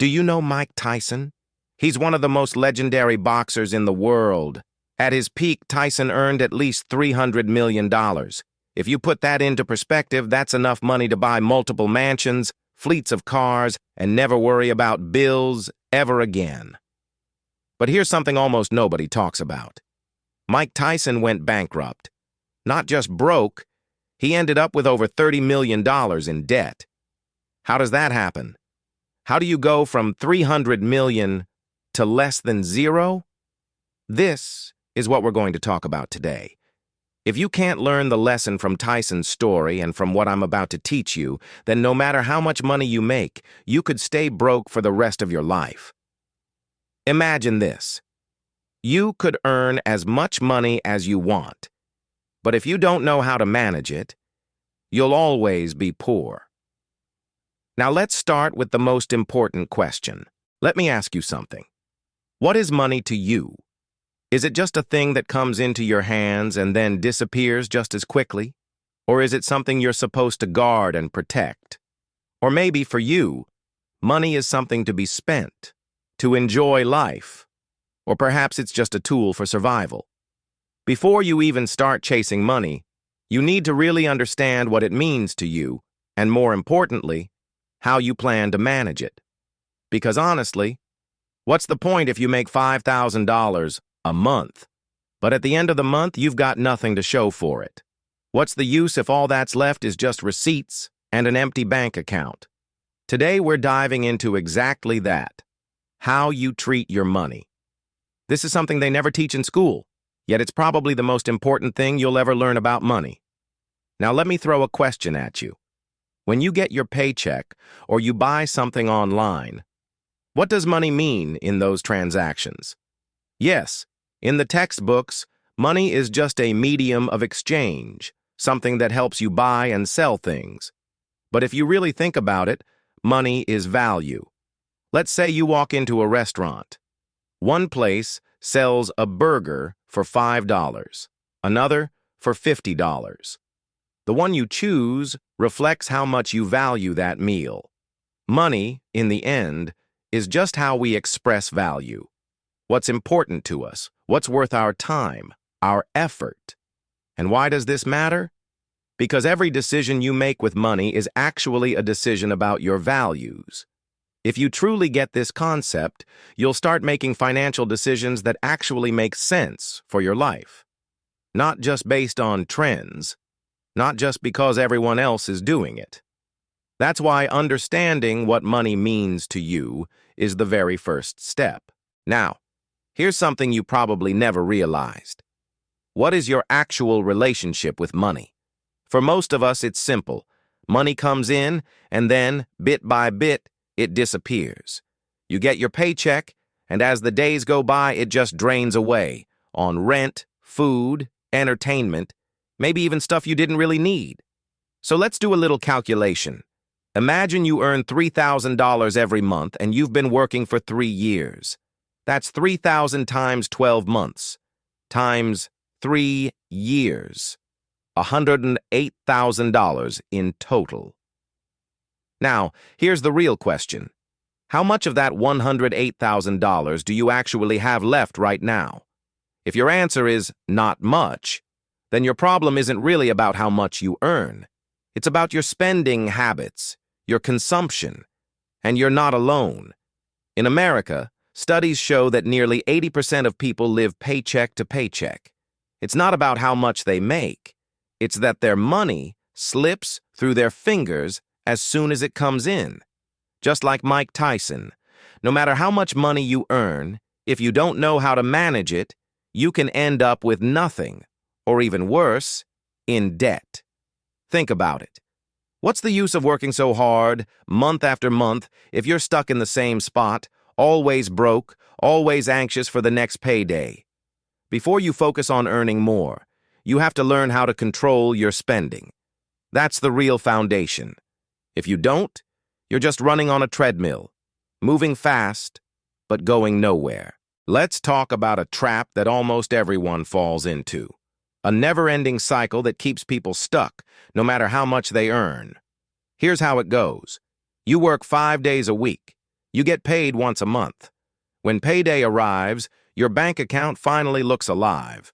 Do you know Mike Tyson? He's one of the most legendary boxers in the world. At his peak, Tyson earned at least $300 million. If you put that into perspective, that's enough money to buy multiple mansions, fleets of cars, and never worry about bills ever again. But here's something almost nobody talks about. Mike Tyson went bankrupt. Not just broke, he ended up with over $30 million in debt. How does that happen? How do you go from $300 million to less than zero? This is what we're going to talk about today. If you can't learn the lesson from Tyson's story and from what I'm about to teach you, then no matter how much money you make, you could stay broke for the rest of your life. Imagine this. You could earn as much money as you want, but if you don't know how to manage it, you'll always be poor. Now let's start with the most important question. Let me ask you something. What is money to you? Is it just a thing that comes into your hands and then disappears just as quickly? Or is it something you're supposed to guard and protect? Or maybe for you, money is something to be spent, to enjoy life. Or perhaps it's just a tool for survival. Before you even start chasing money, you need to really understand what it means to you, and more importantly, how you plan to manage it. Because honestly, what's the point if you make $5,000 a month, but at the end of the month you've got nothing to show for it? What's the use if all that's left is just receipts and an empty bank account? Today we're diving into exactly that, how you treat your money. This is something they never teach in school, yet it's probably the most important thing you'll ever learn about money. Now let me throw a question at you. When you get your paycheck or you buy something online, what does money mean in those transactions? Yes, in the textbooks, money is just a medium of exchange, something that helps you buy and sell things. But if you really think about it, money is value. Let's say you walk into a restaurant. One place sells a burger for $5, another for $50. The one you choose reflects how much you value that meal. Money, in the end, is just how we express value. What's important to us, what's worth our time, our effort. And why does this matter? Because every decision you make with money is actually a decision about your values. If you truly get this concept, you'll start making financial decisions that actually make sense for your life. Not just based on trends, not just because everyone else is doing it. That's why understanding what money means to you is the very first step. Now, here's something you probably never realized. What is your actual relationship with money? For most of us, it's simple. Money comes in, and then, bit by bit, it disappears. You get your paycheck, and as the days go by, it just drains away on rent, food, entertainment, maybe even stuff you didn't really need. So let's do a little calculation. Imagine you earn $3,000 every month and you've been working for 3 years. That's 3,000 times 12 months, times 3 years. $108,000 in total. Now, here's the real question. How much of that $108,000 do you actually have left right now? If your answer is not much, then your problem isn't really about how much you earn. It's about your spending habits, your consumption, and you're not alone. In America, studies show that nearly 80% of people live paycheck to paycheck. It's not about how much they make. It's that their money slips through their fingers as soon as it comes in. Just like Mike Tyson, no matter how much money you earn, if you don't know how to manage it, you can end up with nothing, or even worse, in debt. Think about it. What's the use of working so hard, month after month, if you're stuck in the same spot, always broke, always anxious for the next payday? Before you focus on earning more, you have to learn how to control your spending. That's the real foundation. If you don't, you're just running on a treadmill, moving fast, but going nowhere. Let's talk about a trap that almost everyone falls into. A never-ending cycle that keeps people stuck, no matter how much they earn. Here's how it goes. You work 5 days a week. You get paid once a month. When payday arrives, your bank account finally looks alive.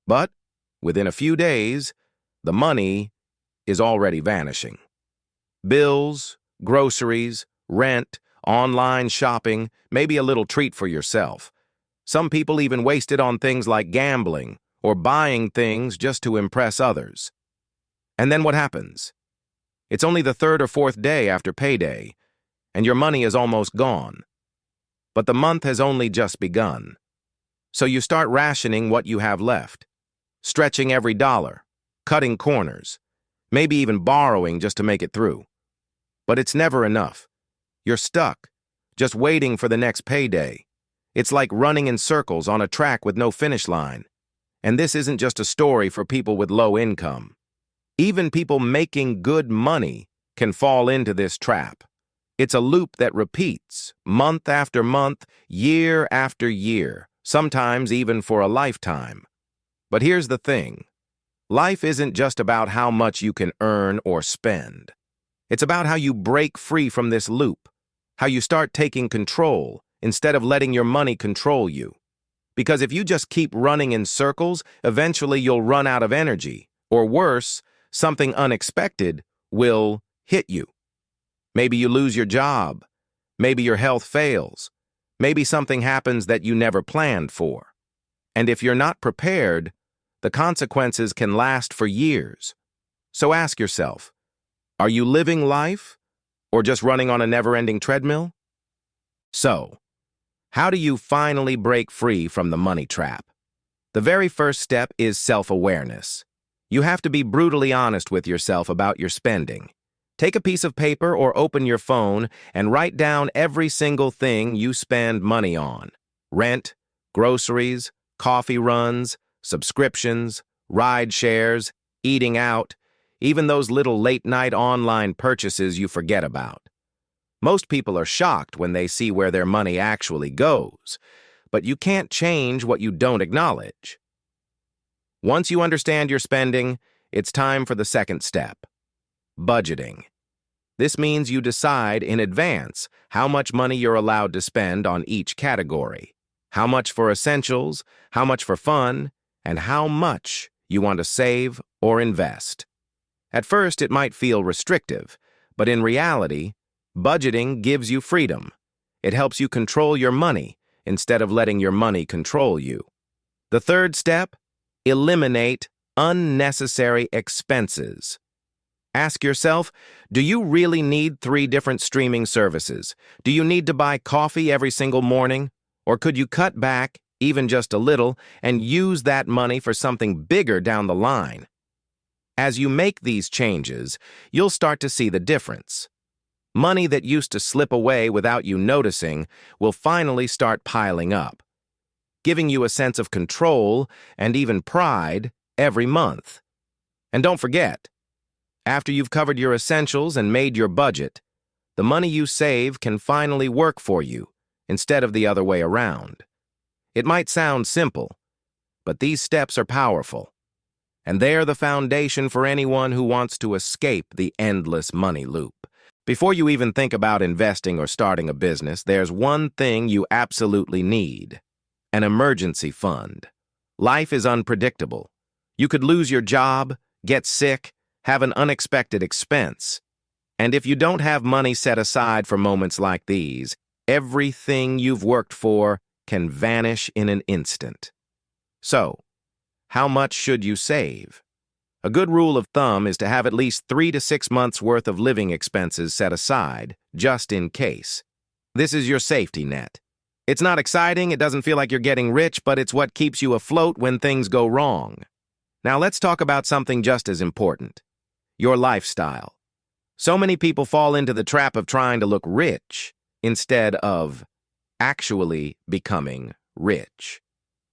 But within a few days, the money is already vanishing. Bills, groceries, rent, online shopping, maybe a little treat for yourself. Some people even waste it on things like gambling or buying things just to impress others. And then what happens? It's only the third or fourth day after payday, and your money is almost gone. But the month has only just begun. So you start rationing what you have left, stretching every dollar, cutting corners, maybe even borrowing just to make it through. But it's never enough. You're stuck, just waiting for the next payday. It's like running in circles on a track with no finish line. And this isn't just a story for people with low income. Even people making good money can fall into this trap. It's a loop that repeats, month after month, year after year, sometimes even for a lifetime. But here's the thing. Life isn't just about how much you can earn or spend. It's about how you break free from this loop, how you start taking control instead of letting your money control you. Because if you just keep running in circles, eventually you'll run out of energy, or worse, something unexpected will hit you. Maybe you lose your job. Maybe your health fails. Maybe something happens that you never planned for. And if you're not prepared, the consequences can last for years. So ask yourself, are you living life or just running on a never-ending treadmill? So, how do you finally break free from the money trap? The very first step is self-awareness. You have to be brutally honest with yourself about your spending. Take a piece of paper or open your phone and write down every single thing you spend money on. Rent, groceries, coffee runs, subscriptions, ride shares, eating out, even those little late-night online purchases you forget about. Most people are shocked when they see where their money actually goes, but you can't change what you don't acknowledge. Once you understand your spending, it's time for the second step, budgeting. This means you decide in advance how much money you're allowed to spend on each category, how much for essentials, how much for fun, and how much you want to save or invest. At first, it might feel restrictive, but in reality, budgeting gives you freedom. It helps you control your money instead of letting your money control you. The third step, eliminate unnecessary expenses. Ask yourself, do you really need 3 different streaming services? Do you need to buy coffee every single morning? Or could you cut back, even just a little, and use that money for something bigger down the line? As you make these changes, you'll start to see the difference. Money that used to slip away without you noticing will finally start piling up, giving you a sense of control and even pride every month. And don't forget, after you've covered your essentials and made your budget, the money you save can finally work for you instead of the other way around. It might sound simple, but these steps are powerful, and they're the foundation for anyone who wants to escape the endless money loop. Before you even think about investing or starting a business, there's one thing you absolutely need: an emergency fund. Life is unpredictable. You could lose your job, get sick, have an unexpected expense. And if you don't have money set aside for moments like these, everything you've worked for can vanish in an instant. So, how much should you save? A good rule of thumb is to have at least 3 to 6 months' worth of living expenses set aside, just in case. This is your safety net. It's not exciting, it doesn't feel like you're getting rich, but it's what keeps you afloat when things go wrong. Now let's talk about something just as important: your lifestyle. So many people fall into the trap of trying to look rich instead of actually becoming rich.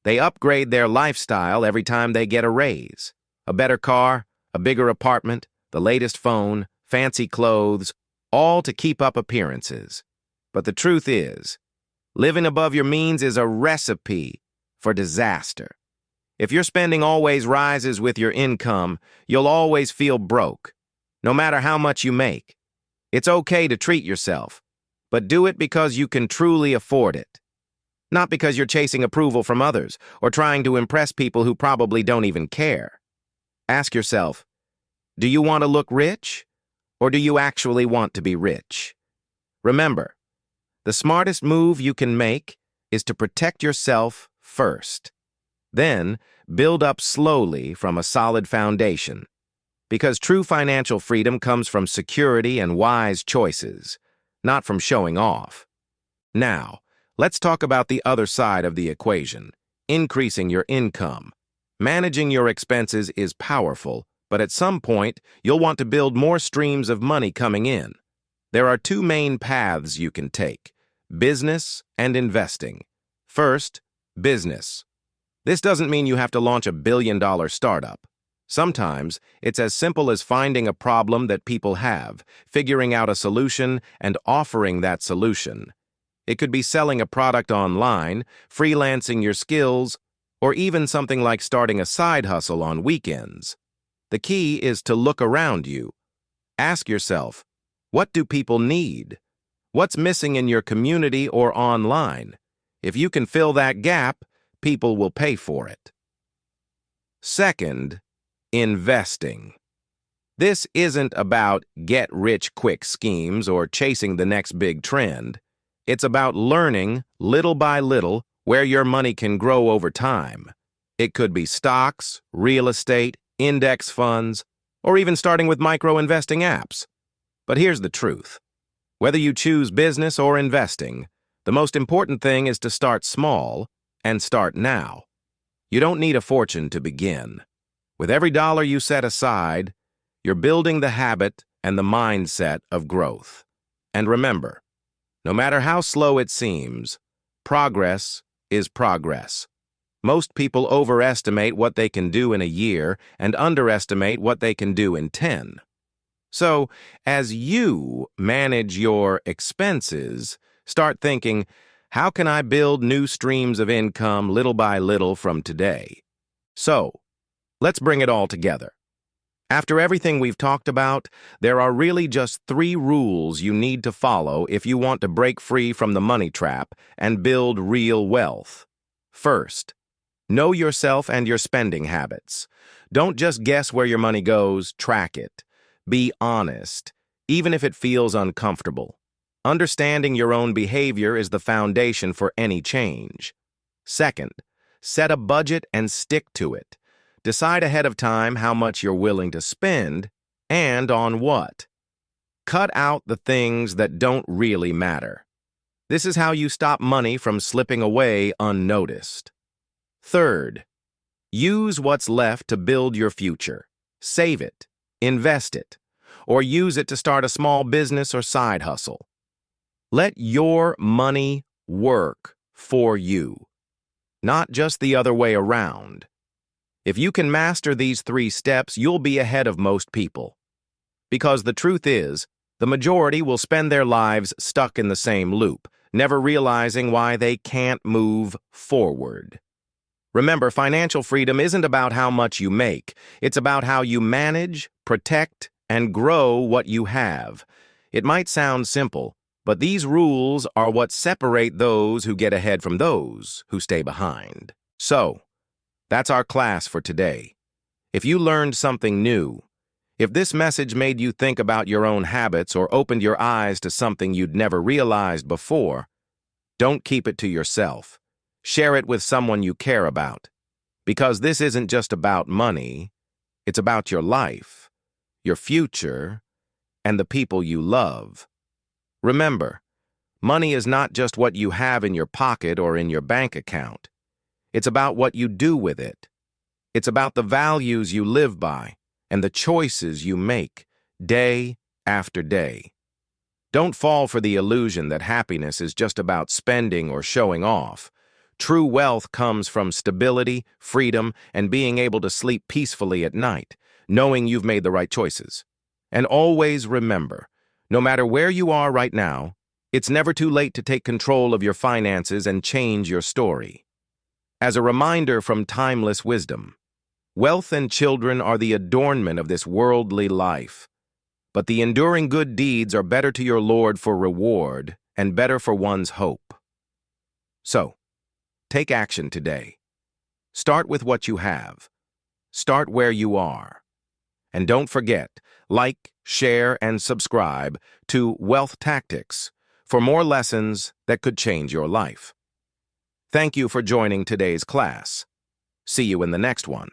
They upgrade their lifestyle every time they get a raise. A better car, a bigger apartment, the latest phone, fancy clothes, all to keep up appearances. But the truth is, living above your means is a recipe for disaster. If your spending always rises with your income, you'll always feel broke, no matter how much you make. It's okay to treat yourself, but do it because you can truly afford it. Not because you're chasing approval from others or trying to impress people who probably don't even care. Ask yourself, do you want to look rich, or do you actually want to be rich? Remember, the smartest move you can make is to protect yourself first. Then, build up slowly from a solid foundation. Because true financial freedom comes from security and wise choices, not from showing off. Now, let's talk about the other side of the equation, increasing your income. Managing your expenses is powerful, but at some point, you'll want to build more streams of money coming in. There are two main paths you can take: business and investing. First, business. This doesn't mean you have to launch a billion-dollar startup. Sometimes, it's as simple as finding a problem that people have, figuring out a solution, and offering that solution. It could be selling a product online, freelancing your skills, or even something like starting a side hustle on weekends. The key is to look around you. Ask yourself, what do people need? What's missing in your community or online? If you can fill that gap, people will pay for it. Second, investing. This isn't about get-rich-quick schemes or chasing the next big trend. It's about learning, little by little, where your money can grow over time. It could be stocks, real estate, index funds, or even starting with micro-investing apps. But here's the truth. Whether you choose business or investing, the most important thing is to start small and start now. You don't need a fortune to begin. With every dollar you set aside, you're building the habit and the mindset of growth. And remember, no matter how slow it seems, progress is progress. Most people overestimate what they can do in a year and underestimate what they can do in 10. So, as you manage your expenses, start thinking, how can I build new streams of income little by little from today? So, let's bring it all together. After everything we've talked about, there are really just 3 rules you need to follow if you want to break free from the money trap and build real wealth. First, know yourself and your spending habits. Don't just guess where your money goes, track it. Be honest, even if it feels uncomfortable. Understanding your own behavior is the foundation for any change. Second, set a budget and stick to it. Decide ahead of time how much you're willing to spend and on what. Cut out the things that don't really matter. This is how you stop money from slipping away unnoticed. Third, use what's left to build your future. Save it, invest it, or use it to start a small business or side hustle. Let your money work for you, not just the other way around. If you can master these 3 steps, you'll be ahead of most people. Because the truth is, the majority will spend their lives stuck in the same loop, never realizing why they can't move forward. Remember, financial freedom isn't about how much you make. It's about how you manage, protect, and grow what you have. It might sound simple, but these rules are what separate those who get ahead from those who stay behind. So, that's our class for today. If you learned something new, if this message made you think about your own habits or opened your eyes to something you'd never realized before, don't keep it to yourself. Share it with someone you care about. Because this isn't just about money, it's about your life, your future, and the people you love. Remember, money is not just what you have in your pocket or in your bank account. It's about what you do with it. It's about the values you live by and the choices you make day after day. Don't fall for the illusion that happiness is just about spending or showing off. True wealth comes from stability, freedom, and being able to sleep peacefully at night, knowing you've made the right choices. And always remember, no matter where you are right now, it's never too late to take control of your finances and change your story. As a reminder from timeless wisdom, wealth and children are the adornment of this worldly life, but the enduring good deeds are better to your Lord for reward and better for one's hope. So, take action today. Start with what you have. Start where you are. And don't forget, like, share, and subscribe to WealthTactix for more lessons that could change your life. Thank you for joining today's class. See you in the next one.